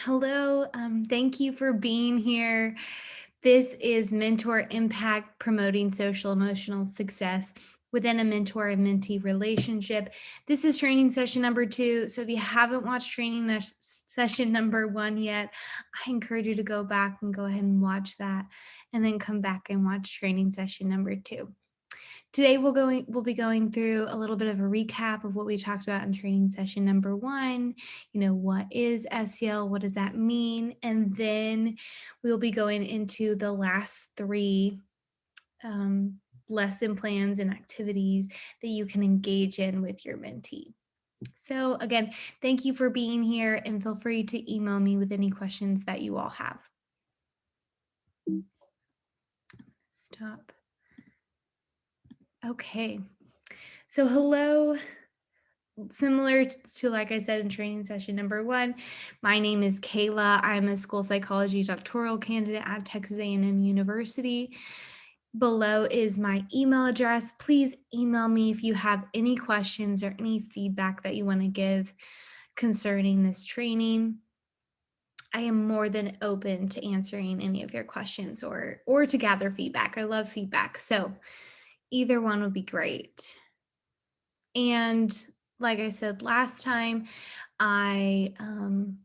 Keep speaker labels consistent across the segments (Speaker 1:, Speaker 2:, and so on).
Speaker 1: Hello, thank you for being here. This is Mentor Impact Promoting Social Emotional Success within a mentor and mentee relationship. This is training session number 2. So if you haven't watched session number 1 yet, I encourage you to go back and go ahead and watch that and then come back and watch training session number 2. Today we'll be going through a little bit of a recap of what we talked about in training session number 1. What is SEL? What does that mean? And then we'll be going into the last 3 um, lesson plans and activities that you can engage in with your mentee. So again, thank you for being here and feel free to email me with any questions that you all have. Stop. Okay. So hello. Similar to, like I said in training session number 1, my name is Kayla. I'm a school psychology doctoral candidate at Texas A&M University. Below is my email address. Please email me if you have any questions or any feedback that you want to give concerning this training. I am more than open to answering any of your questions or to gather feedback. I love feedback. So either one would be great. And like I said last time, I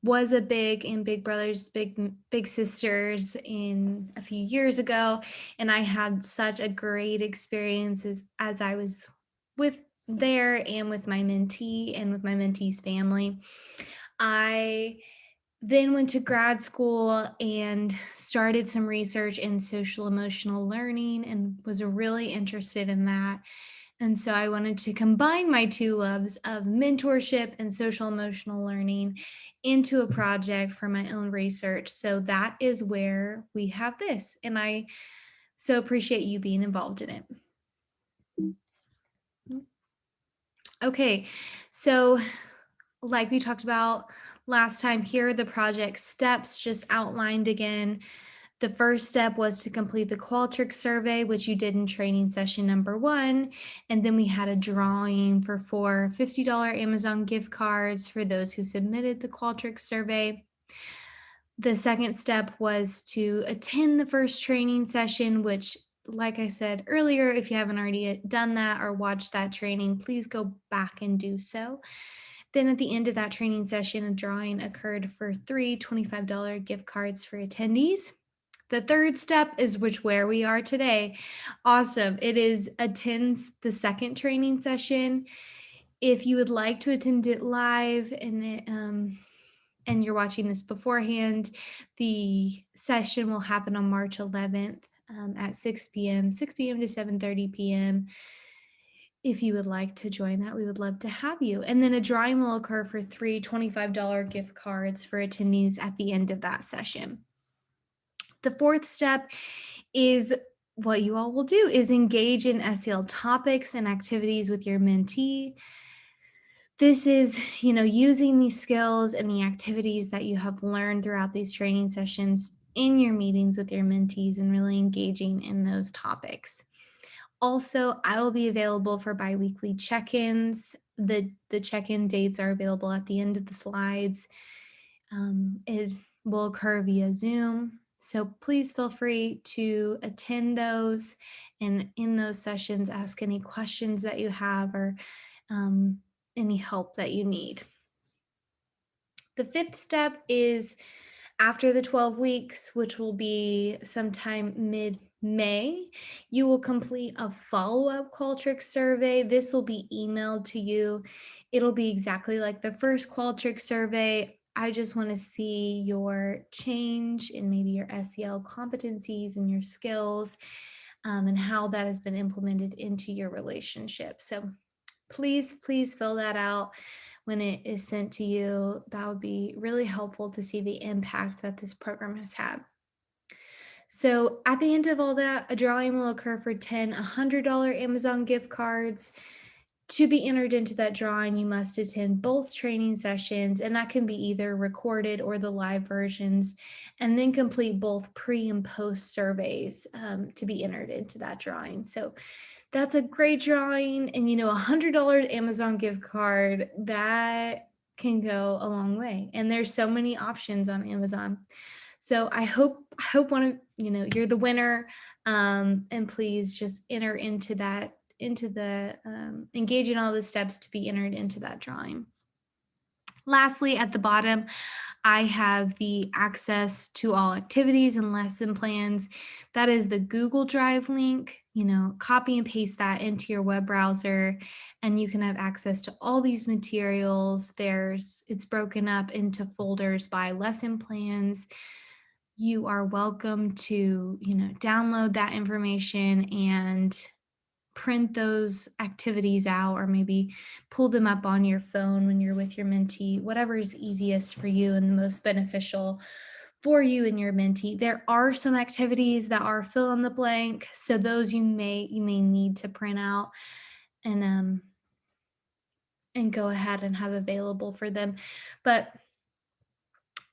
Speaker 1: was a big in Big Brothers Big Sisters in a few years ago, and I had such a great experience as I was with there and with my mentee and with my mentee's family. I then went to grad school and started some research in social emotional learning and was really interested in that. And so I wanted to combine my two loves of mentorship and social emotional learning into a project for my own research. So that is where we have this. And I so appreciate you being involved in it. Okay, so like we talked about last time, here are the project steps just outlined again. The first step was to complete the Qualtrics survey, which you did in training session number 1. And then we had a drawing for 4 $50 Amazon gift cards for those who submitted the Qualtrics survey. The second step was to attend the first training session, which, like I said earlier, if you haven't already done that or watched that training, please go back and do so. Then at the end of that training session, a drawing occurred for 3 $25 gift cards for attendees. The third step is where we are today. Awesome. It is attends the second training session. If you would like to attend it live and you're watching this beforehand, the session will happen on March 11th at 6 p.m. to 7:30 p.m. If you would like to join that, we would love to have you. And then a drawing will occur for 3 $25 gift cards for attendees at the end of that session. The fourth step is what you all will do is engage in SEL topics and activities with your mentee. This is, using these skills and the activities that you have learned throughout these training sessions in your meetings with your mentees and really engaging in those topics. Also, I will be available for biweekly check-ins. The check-in dates are available at the end of the slides. It will occur via Zoom. So please feel free to attend those and in those sessions, ask any questions that you have or any help that you need. The fifth step is after the 12 weeks, which will be sometime mid-May, you will complete a follow-up Qualtrics survey. This will be emailed to you. It'll be exactly like the first Qualtrics survey. I just want to see your change in maybe your SEL competencies and your skills and how that has been implemented into your relationship. So please fill that out when it is sent to you. That would be really helpful to see the impact that this program has had. So at the end of all that, a drawing will occur for 10 $100 Amazon gift cards. To be entered into that drawing, you must attend both training sessions, and that can be either recorded or the live versions, and then complete both pre and post surveys to be entered into that drawing. So that's a great drawing. And $100 Amazon gift card, that can go a long way. And there's so many options on Amazon. So I hope one of you're the winner. And please just enter into that into the engage in all the steps to be entered into that drawing. Lastly, at the bottom, I have the access to all activities and lesson plans. That is the Google Drive link. Copy and paste that into your web browser, and you can have access to all these materials. It's broken up into folders by lesson plans. You are welcome to, download that information and print those activities out, or maybe pull them up on your phone when you're with your mentee, whatever is easiest for you and the most beneficial for you and your mentee. There are some activities that are fill in the blank, so those you may need to print out and go ahead and have available for them. But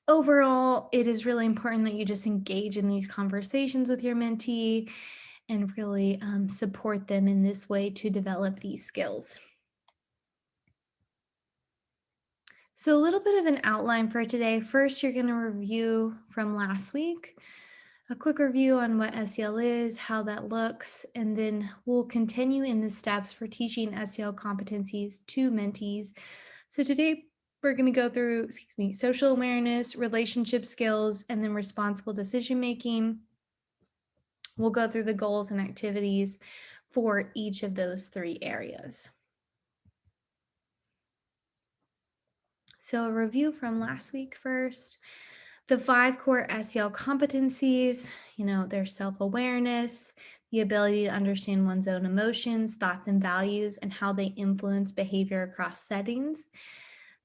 Speaker 1: overall, it is really important that you just engage in these conversations with your mentee and really support them in this way to develop these skills. So, a little bit of an outline for today. First, you're going to review from last week, a quick review on what SEL is, how that looks, and then we'll continue in the steps for teaching SEL competencies to mentees. So, today we're going to go through, social awareness, relationship skills, and then responsible decision making. We'll go through the goals and activities for each of those three areas. So, a review from last week first. The 5 core SEL competencies, there's self awareness, the ability to understand one's own emotions, thoughts, and values, and how they influence behavior across settings.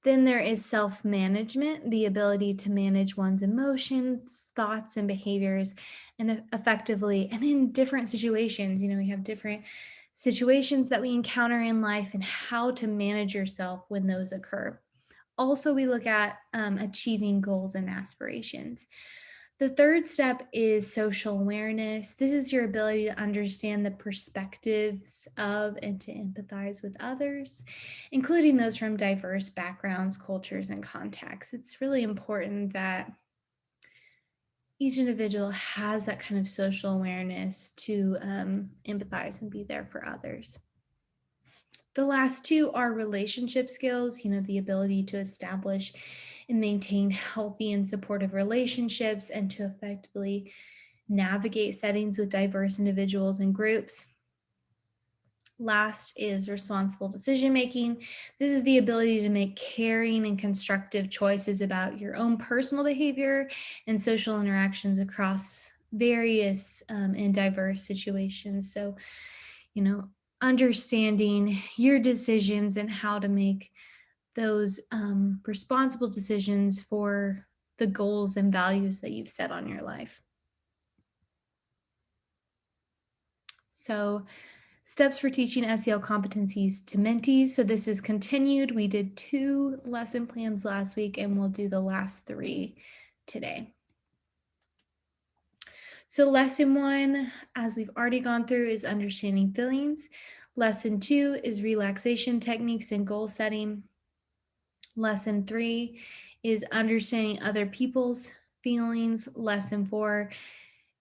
Speaker 1: Then there is self management, the ability to manage one's emotions, thoughts, and behaviors, and effectively and in different situations. We have different situations that we encounter in life and how to manage yourself when those occur. Also, we look at achieving goals and aspirations. The third step is social awareness. This is your ability to understand the perspectives of and to empathize with others, including those from diverse backgrounds, cultures, and contexts. It's really important that each individual has that kind of social awareness to empathize and be there for others. The last two are relationship skills, the ability to establish and maintain healthy and supportive relationships and to effectively navigate settings with diverse individuals and groups. Last is responsible decision making. This is the ability to make caring and constructive choices about your own personal behavior and social interactions across various and diverse situations. So, understanding your decisions and how to make those responsible decisions for the goals and values that you've set on your life. So, steps for teaching SEL competencies to mentees. So, this is continued. We did 2 lesson plans last week, and we'll do the last 3 today. So, lesson 1, as we've already gone through, is understanding feelings. Lesson 2 is relaxation techniques and goal setting. Lesson 3 is understanding other people's feelings. Lesson 4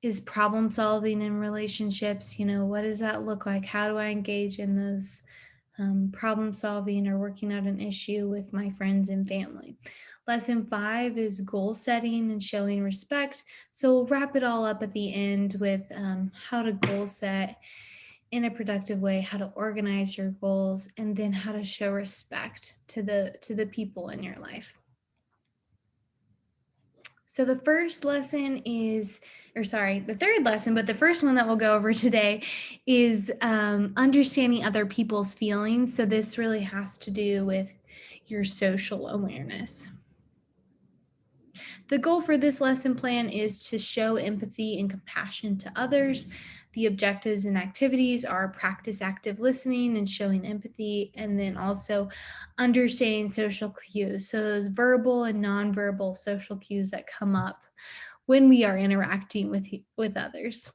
Speaker 1: is problem solving in relationships. What does that look like? How do I engage in those problem solving or working out an issue with my friends and family? Lesson 5 is goal setting and showing respect. So we'll wrap it all up at the end with how to goal set in a productive way, how to organize your goals, and then how to show respect to the people in your life. So the third lesson, but the first one that we'll go over today is understanding other people's feelings. So this really has to do with your social awareness. The goal for this lesson plan is to show empathy and compassion to others. The objectives and activities are practice active listening and showing empathy, and then also understanding social cues. So those verbal and nonverbal social cues that come up when we are interacting with others.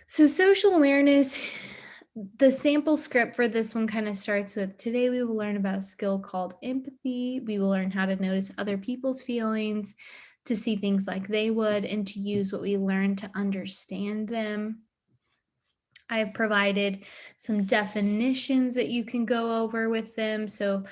Speaker 1: So social awareness The sample script for this one kind of starts with, today we will learn about a skill called empathy. We will learn how to notice other people's feelings, to see things like they would, and to use what we learn to understand them. I have provided some definitions that you can go over with them. So,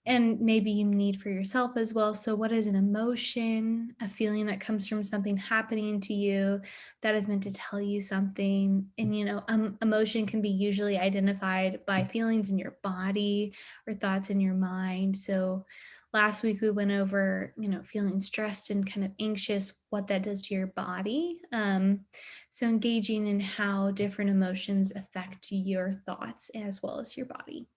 Speaker 1: and maybe you need for yourself as well. So, what is an emotion? A feeling that comes from something happening to you that is meant to tell you something. And, emotion can be usually identified by feelings in your body or thoughts in your mind. So, last week we went over, feeling stressed and kind of anxious, what that does to your body. So, engaging in how different emotions affect your thoughts as well as your body.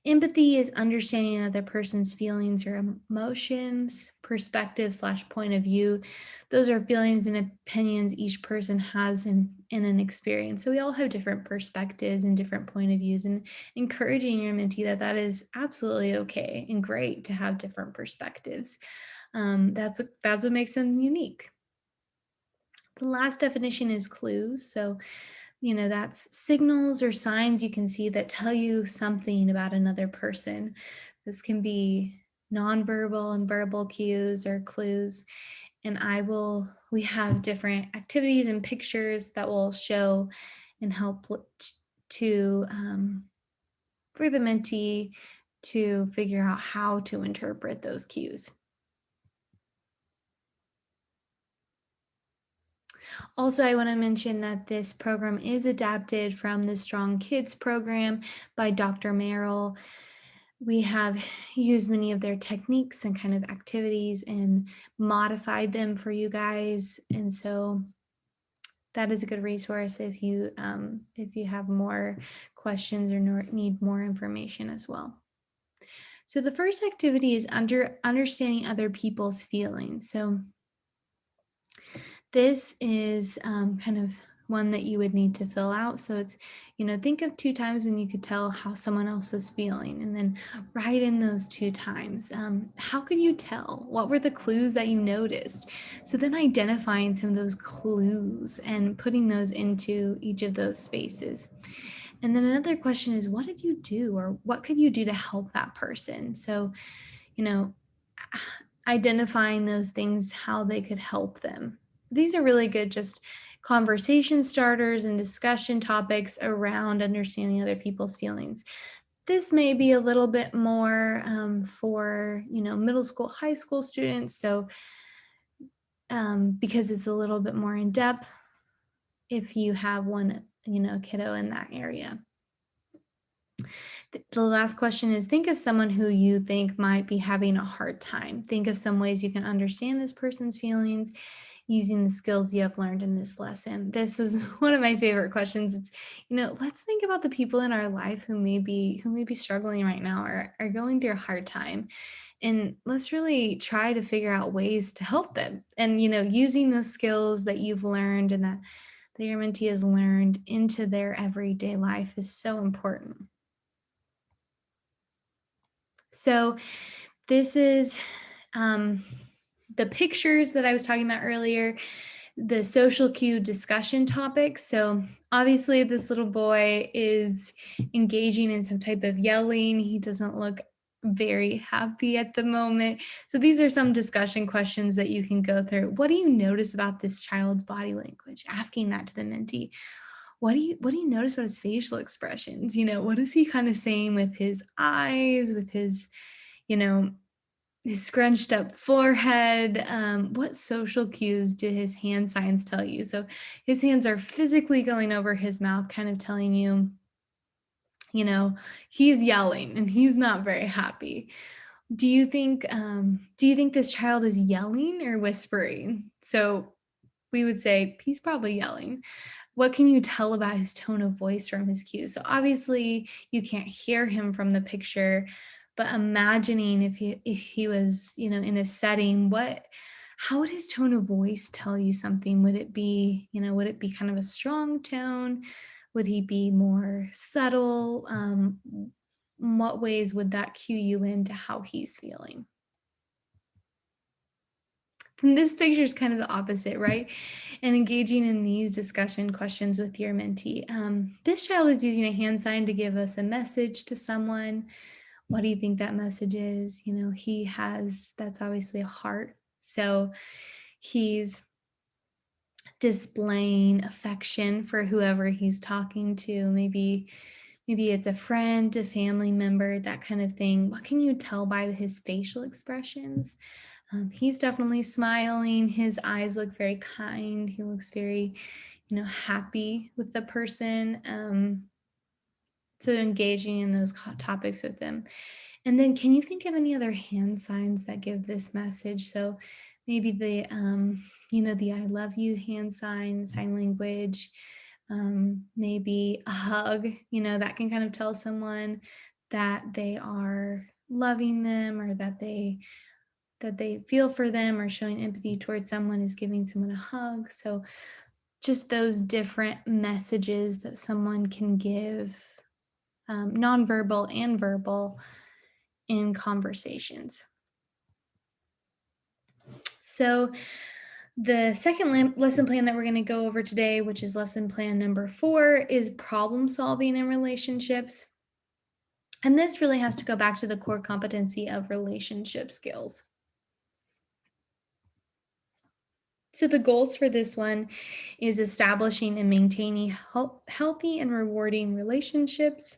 Speaker 1: Empathy is understanding another person's feelings or emotions, perspective slash point of view. Those are feelings and opinions each person has in an experience. So we all have different perspectives and different point of views, and encouraging your mentee that is absolutely okay and great to have different perspectives. That's what makes them unique. The last definition is clues. So, that's signals or signs you can see that tell you something about another person. This can be nonverbal and verbal cues or clues. And we have different activities and pictures that will show and help to, for the mentee to figure out how to interpret those cues. Also, I want to mention that this program is adapted from the Strong Kids program by Dr. Merrill. We have used many of their techniques and kind of activities and modified them for you guys. And so that is a good resource if you have more questions or need more information as well. So the first activity is understanding other people's feelings. So this is kind of one that you would need to fill out. So it's, think of 2 times when you could tell how someone else is feeling, and then write in those 2 times. How could you tell? What were the clues that you noticed? So then identifying some of those clues and putting those into each of those spaces. And then another question is, what did you do, or what could you do to help that person? So, you know, identifying those things, how they could help them. These are really good, just conversation starters and discussion topics around understanding other people's feelings. This may be a little bit more for middle school, high school students. So because it's a little bit more in depth, if you have one kiddo in that area. The last question is, think of someone who you think might be having a hard time. Think of some ways you can understand this person's feelings using the skills you have learned in this lesson. This is one of my favorite questions. It's, let's think about the people in our life who may be struggling right now, or are going through a hard time. And let's really try to figure out ways to help them. And, using those skills that you've learned and that your mentee has learned into their everyday life is so important. So this is the pictures that I was talking about earlier, the social cue discussion topics. So obviously this little boy is engaging in some type of yelling. He doesn't look very happy at the moment. So these are some discussion questions that you can go through. What do you notice about this child's body language? Asking that to the mentee. What do you notice about his facial expressions? What is he kind of saying with his eyes, with you know, his scrunched up forehead? What social cues do his hand signs tell you? So his hands are physically going over his mouth, kind of telling you, you know, he's yelling and he's not very happy. Do you think this child is yelling or whispering? So we would say he's probably yelling. What can you tell about his tone of voice from his cues? So obviously you can't hear him from the picture, but imagining if he was, in a setting, how would his tone of voice tell you something? Would it be kind of a strong tone? Would he be more subtle? What ways would that cue you into how he's feeling? And this picture is kind of the opposite, right? And engaging in these discussion questions with your mentee. This child is using a hand sign to give us a message to someone. What do you think that message is? He has, that's obviously a heart. So he's displaying affection for whoever he's talking to. Maybe it's a friend, a family member, that kind of thing. What can you tell by his facial expressions? He's definitely smiling. His eyes look very kind. He looks very, happy with the person. So engaging in those topics with them. And then, can you think of any other hand signs that give this message? So maybe the I love you hand sign language. Maybe a hug. That can kind of tell someone that they are loving them, or that they feel for them, or showing empathy towards someone is giving someone a hug. So just those different messages that someone can give, nonverbal and verbal, in conversations. So the second lesson plan that we're going to go over today, which is lesson plan number 4, is problem solving in relationships. And this really has to go back to the core competency of relationship skills. So the goals for this one is establishing and maintaining healthy and rewarding relationships.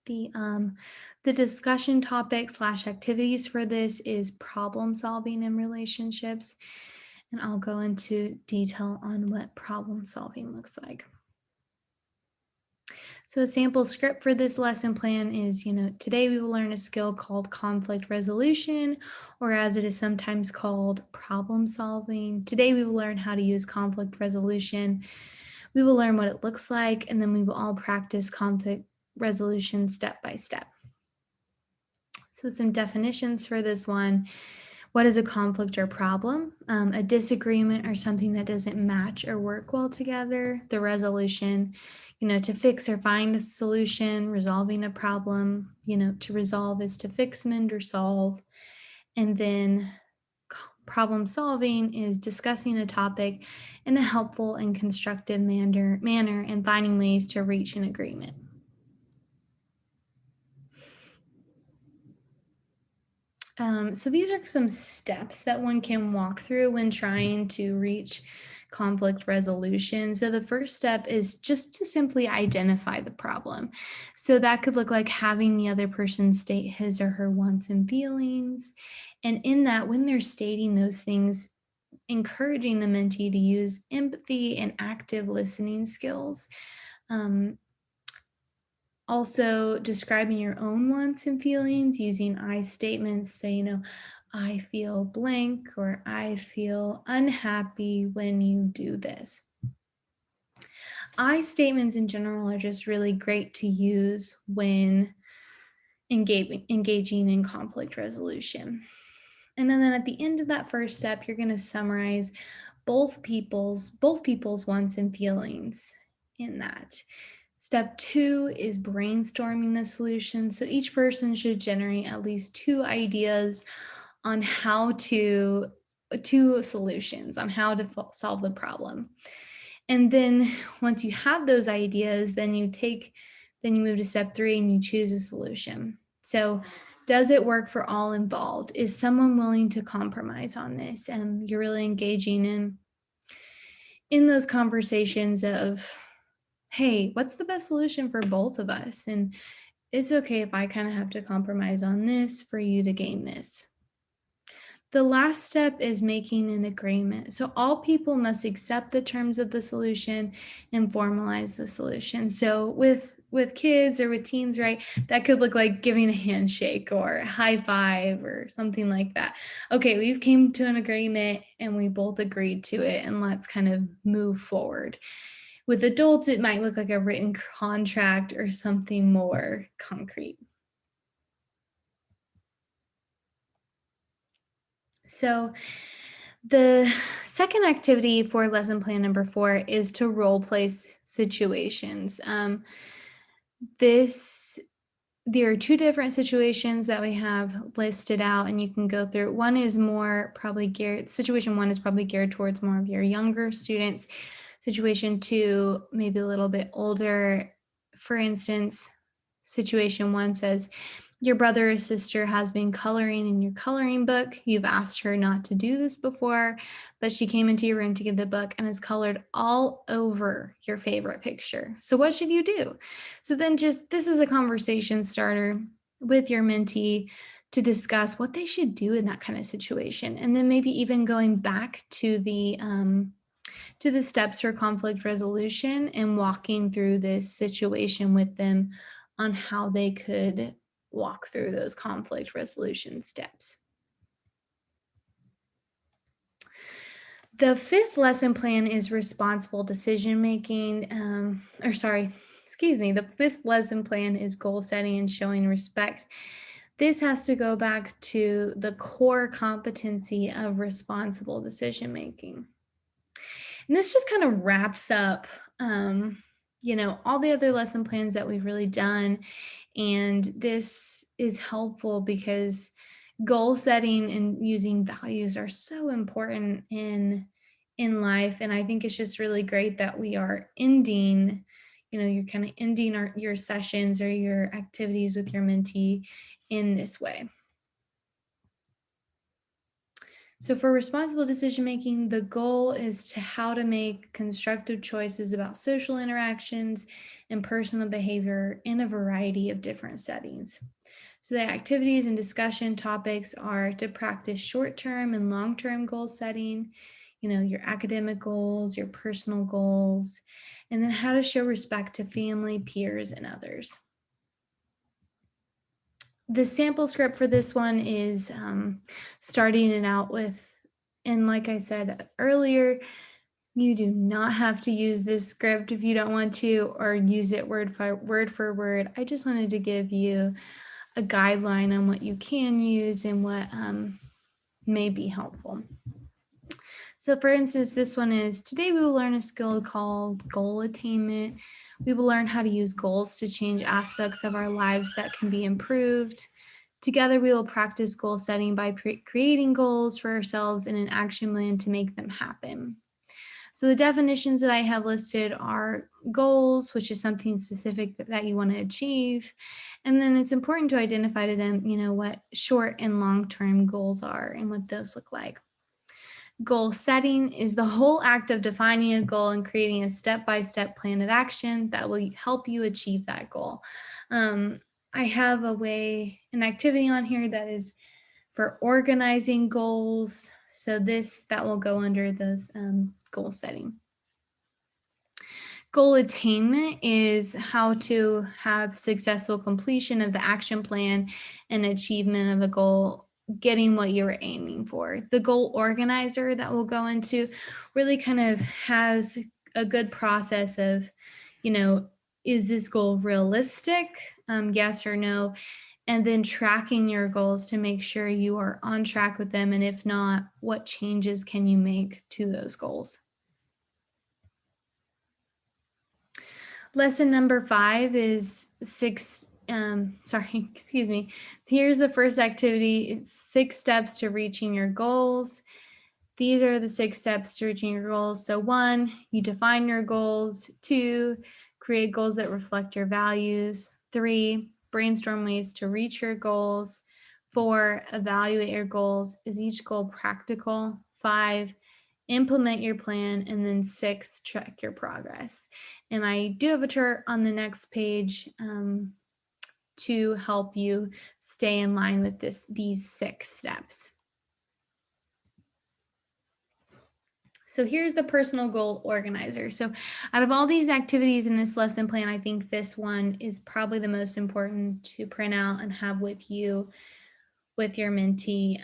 Speaker 1: The discussion topic / activities for this is problem solving in relationships. And I'll go into detail on what problem solving looks like. So a sample script for this lesson plan is, today we will learn a skill called conflict resolution, or as it is sometimes called, problem solving. Today we will learn how to use conflict resolution. We will learn what it looks like, and then we will all practice conflict resolution step by step. So some definitions for this one. What is a conflict or problem? A disagreement or something that doesn't match or work well together. The resolution, to fix or find a solution, resolving a problem. To resolve is to fix, mend, or solve. And then problem solving is discussing a topic in a helpful and constructive manner and finding ways to reach an agreement. So these are some steps that one can walk through when trying to reach conflict resolution. So the first step is just to simply identify the problem. So that could look like having the other person state his or her wants and feelings. And in that, when they're stating those things, encouraging the mentee to use empathy and active listening skills. Also, describing your own wants and feelings using I statements. So, I feel blank, or I feel unhappy when you do this. I statements in general are just really great to use when engaging in conflict resolution. And then at the end of that first step, you're going to summarize both people's wants and feelings in that. Step 2 is brainstorming the solution. So each person should generate at least 2 ideas on two solutions on how to solve the problem. And then once you have those ideas, then you move to step 3 and you choose a solution. So does it work for all involved? Is someone willing to compromise on this? And you're really engaging in those conversations of, hey, what's the best solution for both of us? And it's okay if I kind of have to compromise on this for you to gain this. The last step is making an agreement. So all people must accept the terms of the solution and formalize the solution. So with kids or with teens, right, that could look like giving a handshake or a high five or something like that. Okay, we've came to an agreement and we both agreed to it, and let's kind of move forward. With adults, it might look like a written contract or something more concrete. So the second activity for lesson plan number 4 is to role play situations. This There are two different situations that we have listed out, and you can go through. One is more probably geared, situation one is probably geared towards more of your younger students. Situation two, maybe a little bit older. For instance, situation one says, your brother or sister has been coloring in your coloring book. You've asked her not to do this before, but she came into your room to get the book and has colored all over your favorite picture. So, what should you do? So, then just this is a conversation starter with your mentee to discuss what they should do in that kind of situation. And then maybe even going back to the steps for conflict resolution and walking through this situation with them on how they could walk through those conflict resolution steps. The fifth lesson plan is responsible decision making. Or, sorry, excuse me. The fifth lesson plan is goal setting and showing respect. This has to go back to the core competency of responsible decision making. And this just kind of wraps up, all the other lesson plans that we've really done. And this is helpful because goal setting and using values are so important in life. And I think it's just really great that we are ending, you're kind of ending your sessions or your activities with your mentee in this way. So for responsible decision making, the goal is to how to make constructive choices about social interactions and personal behavior in a variety of different settings. So the activities and discussion topics are to practice short-term and long-term goal setting, your academic goals, your personal goals, and then how to show respect to family, peers, and others. The sample script for this one is starting it out with, and like I said earlier, you do not have to use this script if you don't want to, or use it word for word. I just wanted to give you a guideline on what you can use and what may be helpful. So for instance, this one is, today we will learn a skill called goal attainment. We will learn how to use goals to change aspects of our lives that can be improved. Together, we will practice goal setting by creating goals for ourselves and an action plan to make them happen. So the definitions that I have listed are goals, which is something specific that you want to achieve. And then it's important to identify to them, what short and long-term goals are and what those look like. Goal setting is the whole act of defining a goal and creating a step-by-step plan of action that will help you achieve that goal. I have an activity on here that is for organizing goals. So that will go under those goal setting. Goal attainment is how to have successful completion of the action plan and achievement of a goal, getting what you were aiming for. The goal organizer that we'll go into really kind of has a good process of, is this goal realistic? Yes or no? And then tracking your goals to make sure you are on track with them. And if not, what changes can you make to those goals? Lesson number 5 is excuse me. Here's the first activity. It's 6 steps to reaching your goals. These are the 6 steps to reaching your goals. So 1, you define your goals. 2, create goals that reflect your values. 3, brainstorm ways to reach your goals. 4, evaluate your goals. Is each goal practical? 5, implement your plan. And then 6, track your progress. And I do have a chart on the next page to help you stay in line with these 6 steps. So here's the personal goal organizer. So out of all these activities in this lesson plan, I think this one is probably the most important to print out and have with you, with your mentee,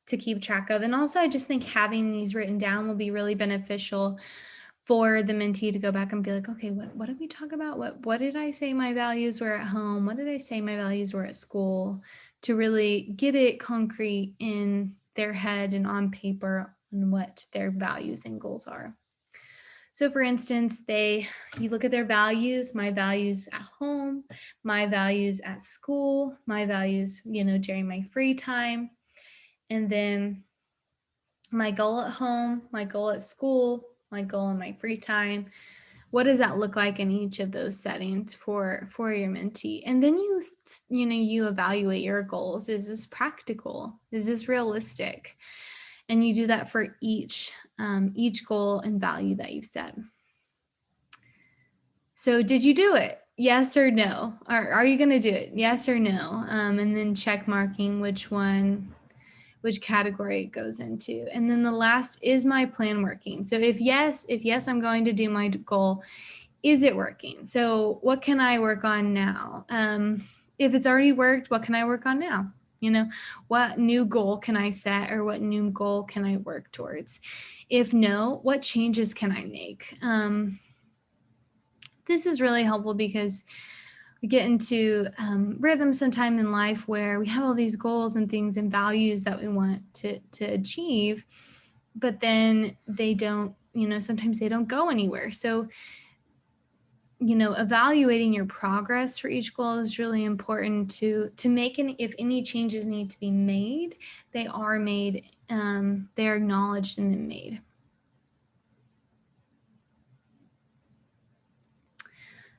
Speaker 1: to keep track of. And also, I just think having these written down will be really beneficial for the mentee to go back and be like, okay, what did we talk about? What did I say my values were at home? What did I say my values were at school? To really get it concrete in their head and on paper on what their values and goals are. So for instance, you look at their values, my values at home, my values at school, my values, during my free time, and then my goal at home, my goal at school, my goal in my free time. What does that look like in each of those settings for your mentee? And then you evaluate your goals. Is this practical? Is this realistic? And you do that for each goal and value that you've set. So did you do it? Yes or no? Are you going to do it? Yes or no? And then check marking which category it goes into. And then the last, is my plan working? So if yes, I'm going to do my goal, is it working? So what can I work on now? If it's already worked, what can I work on now? What new goal can I set, or what new goal can I work towards? If no, what changes can I make? This is really helpful because we get into rhythm sometime in life where we have all these goals and things and values that we want to achieve, but then they don't, sometimes they don't go anywhere. So, evaluating your progress for each goal is really important to make. And if any changes need to be made, they are made, they are acknowledged and then made.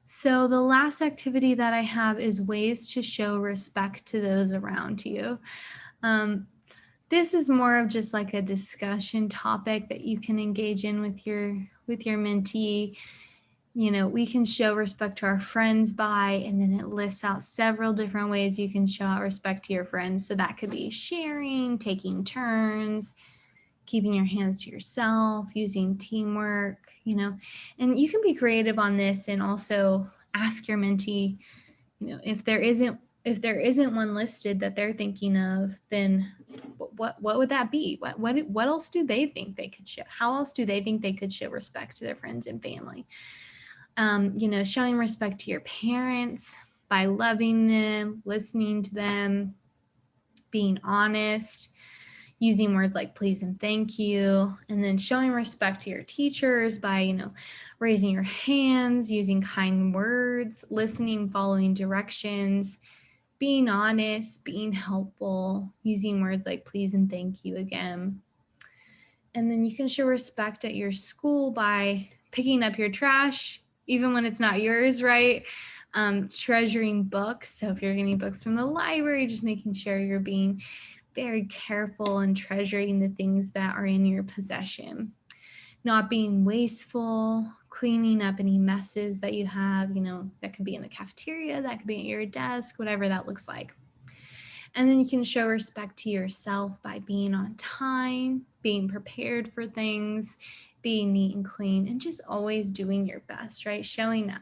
Speaker 1: So the last activity that I have is ways to show respect to those around you. This is more of just like a discussion topic that you can engage in with your mentee. We can show respect to our friends by, and then it lists out several different ways you can show respect to your friends. So that could be sharing, taking turns, keeping your hands to yourself, using teamwork, and you can be creative on this and also ask your mentee, if there isn't one listed that they're thinking of, then what would that be? What else do they think they could show? How else do they think they could show respect to their friends and family? Showing respect to your parents by loving them, listening to them, being honest, using words like please and thank you, and then showing respect to your teachers by, raising your hands, using kind words, listening, following directions, being honest, being helpful, using words like please and thank you again. And then you can show respect at your school by picking up your trash, even when it's not yours, right? Treasuring books. So if you're getting books from the library, just making sure you're being very careful and treasuring the things that are in your possession. Not being wasteful, cleaning up any messes that you have, that could be in the cafeteria, that could be at your desk, whatever that looks like. And then you can show respect to yourself by being on time, being prepared for things, being neat and clean, and just always doing your best, right? Showing up.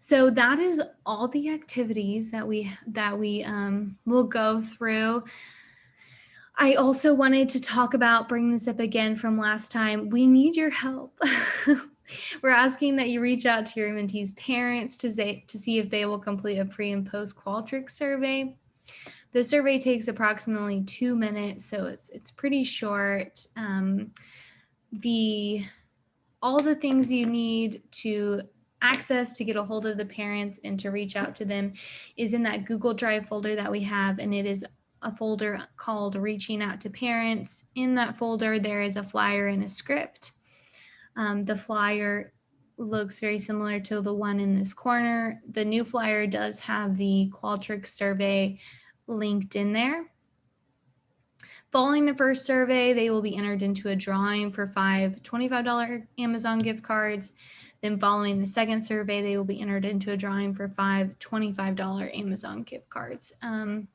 Speaker 1: So that is all the activities that we will go through. I also wanted to talk about, bring this up again from last time. We need your help. We're asking that you reach out to your mentees' parents to see if they will complete a pre and post Qualtrics survey. The survey takes approximately 2 minutes, so it's pretty short. All the things you need to access to get a hold of the parents and to reach out to them is in that Google Drive folder that we have, and it is a folder called Reaching Out to Parents. In that folder, there is a flyer and a script. The flyer looks very similar to the one in this corner. The new flyer does have the Qualtrics survey linked in there. Following the first survey, they will be entered into a drawing for 5 $25 Amazon gift cards. Then following the second survey, they will be entered into a drawing for 5 $25 Amazon gift cards. Then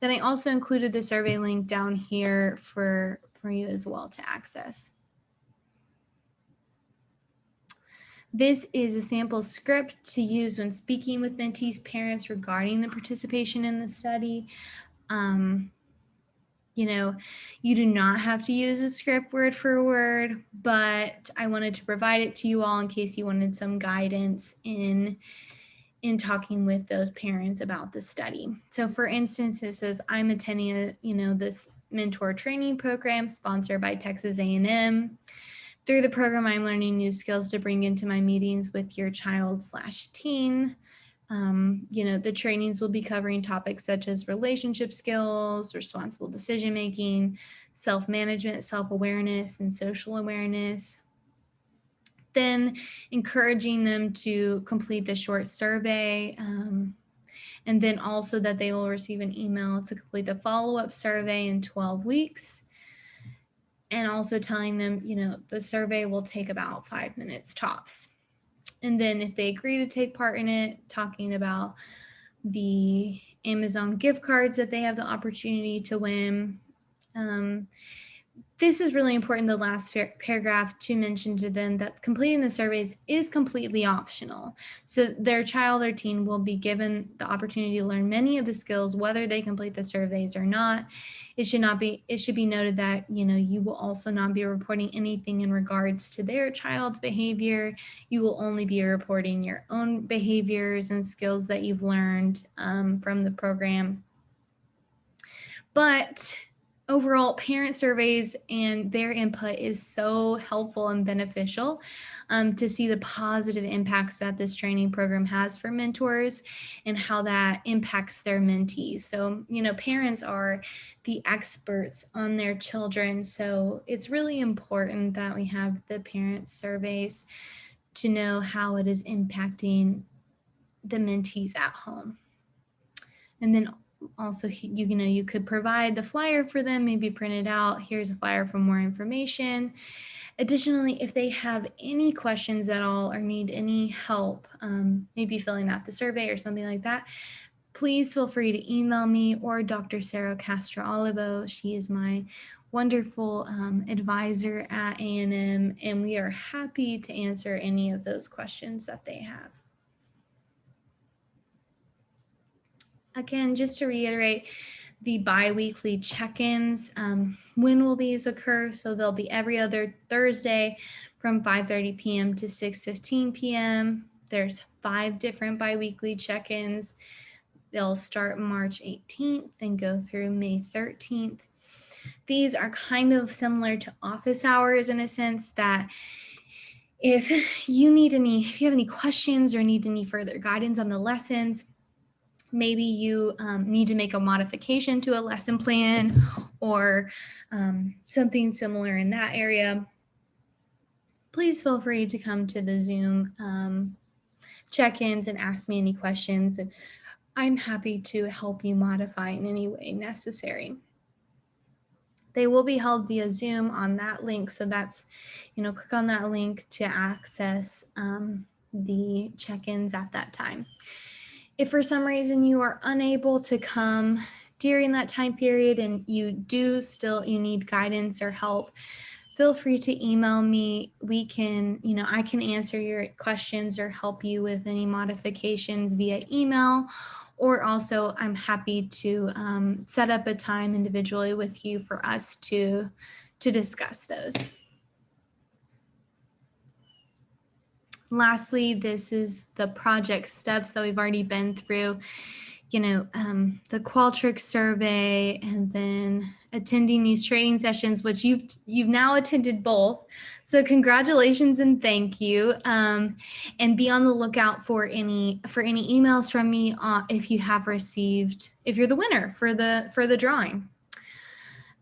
Speaker 1: I also included the survey link down here for you as well to access. This is a sample script to use when speaking with mentees' parents regarding the participation in the study. You do not have to use a script word for word, but I wanted to provide it to you all in case you wanted some guidance in talking with those parents about the study. So for instance, it says, I'm attending this mentor training program sponsored by Texas A&M. Through the program, I'm learning new skills to bring into my meetings with your child/teen. The trainings will be covering topics such as relationship skills, responsible decision making, self-management, self-awareness, and social awareness. Then encouraging them to complete the short survey, and then also that they will receive an email to complete the follow-up survey in 12 weeks. And also telling them, the survey will take about 5 minutes tops. And then if they agree to take part in it, talking about the Amazon gift cards that they have the opportunity to win. This is really important, the last paragraph, to mention to them that completing the surveys is completely optional. So their child or teen will be given the opportunity to learn many of the skills, whether they complete the surveys or not. It should be noted that, you will also not be reporting anything in regards to their child's behavior. You will only be reporting your own behaviors and skills that you've learned from the program. But overall, parent surveys and their input is so helpful and beneficial to see the positive impacts that this training program has for mentors and how that impacts their mentees. So, parents are the experts on their children. So it's really important that we have the parent surveys to know how it is impacting the mentees at home. And then also, you could provide the flyer for them, maybe print it out. Here's a flyer for more information. Additionally, if they have any questions at all or need any help, maybe filling out the survey or something like that, please feel free to email me or Dr. Sarah Castro Olivo. She is my wonderful advisor at A&M, and we are happy to answer any of those questions that they have. Again, just to reiterate, the bi-weekly check-ins, when will these occur? So they'll be every other Thursday from 5:30 p.m. to 6:15 p.m. There's 5 different bi-weekly check-ins. They'll start March 18th and go through May 13th. These are kind of similar to office hours in a sense that if you have any questions or need any further guidance on the lessons, maybe you need to make a modification to a lesson plan or something similar in that area, please feel free to come to the Zoom check-ins and ask me any questions, and I'm happy to help you modify in any way necessary. They will be held via Zoom on that link, so that's, click on that link to access the check-ins at that time. If for some reason you are unable to come during that time period and you need guidance or help, feel free to email me. I can answer your questions or help you with any modifications via email, or also I'm happy to set up a time individually with you for us to discuss those. Lastly, this is the project steps that we've already been through, the Qualtrics survey, and then attending these training sessions, which you've now attended both. So congratulations and thank you. And be on the lookout for any emails from me if you're the winner for the drawing.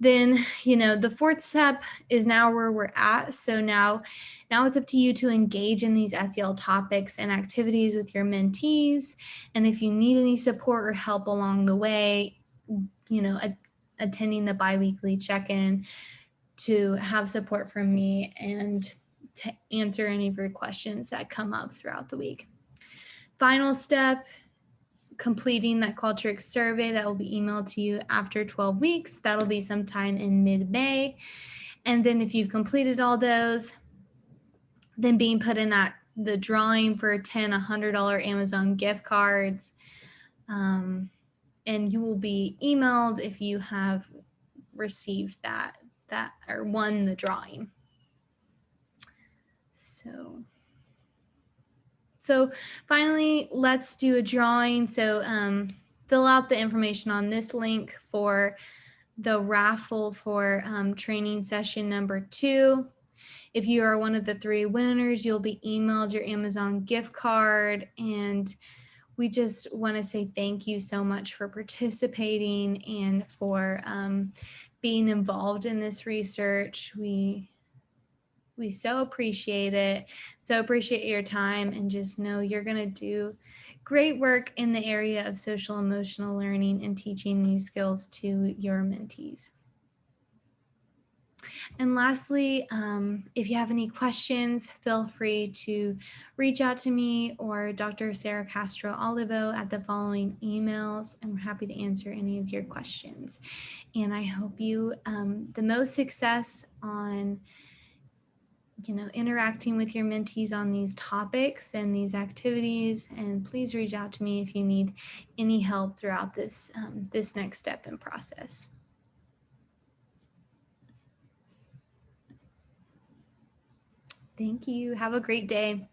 Speaker 1: Then, the fourth step is now where we're at. So now it's up to you to engage in these SEL topics and activities with your mentees. And if you need any support or help along the way, attending the bi-weekly check-in to have support from me and to answer any of your questions that come up throughout the week. Final step, completing that Qualtrics survey that will be emailed to you after 12 weeks. That'll be sometime in mid-May. And then if you've completed all those, then being put in the drawing for $100 Amazon gift cards. And you will be emailed if you have received that or won the drawing. So finally, let's do a drawing. So fill out the information on this link for the raffle for training session number 2. If you are one of the 3 winners, you'll be emailed your Amazon gift card. And we just want to say thank you so much for participating and for being involved in this research. We so appreciate it. So appreciate your time, and just know you're going to do great work in the area of social emotional learning and teaching these skills to your mentees. And lastly, if you have any questions, feel free to reach out to me or Dr. Sarah Castro Olivo at the following emails, and we're happy to answer any of your questions. And I hope you the most success on interacting with your mentees on these topics and these activities. And please reach out to me if you need any help throughout this next step in process. Thank you. Have a great day.